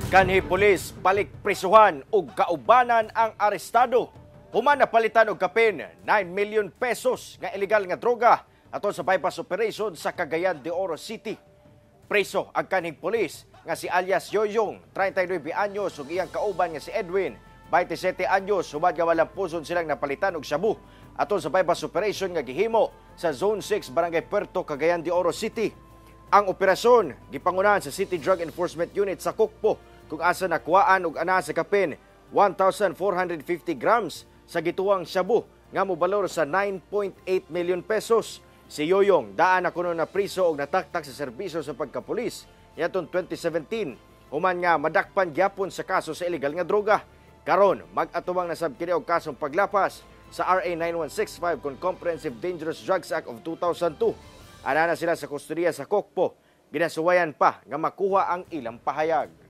Kanhi pulis balik prisuhan ug kaubanan ang arestado. Human napalitan og kapin 9 million pesos nga illegal nga droga aton sa bypass operation sa Cagayan de Oro City. Preso ang kanhing pulis nga si alias Yoyong, 39 anyos ug iyang kauban nga si Edwin, 27 anyos, humad nga walang puson silang napalitan og shabu aton sa bypass operation nga gihimo sa Zone 6 Barangay Puerto, Cagayan de Oro City. Ang operasyon gipangunahan sa City Drug Enforcement Unit sa Kukpo kung asa nakuhaan og ana sa kapin 1,450 grams sa gituwang shabu nga mobalor sa 9.8 million pesos. Si Yoyong daan na kuno na priso og nataktak sa serbisyo sa pagkapulis niadtong 2017 human nga madakpan gyapon sa kaso sa illegal nga droga. Karon mag-atubang nasab kini og kasong paglapas sa RA 9165 kon Comprehensive Dangerous Drugs Act of 2002. Ana na sila sa kustodiya sa Kukpo. Ginasuwayan pa nga makuha ang ilang pahayag.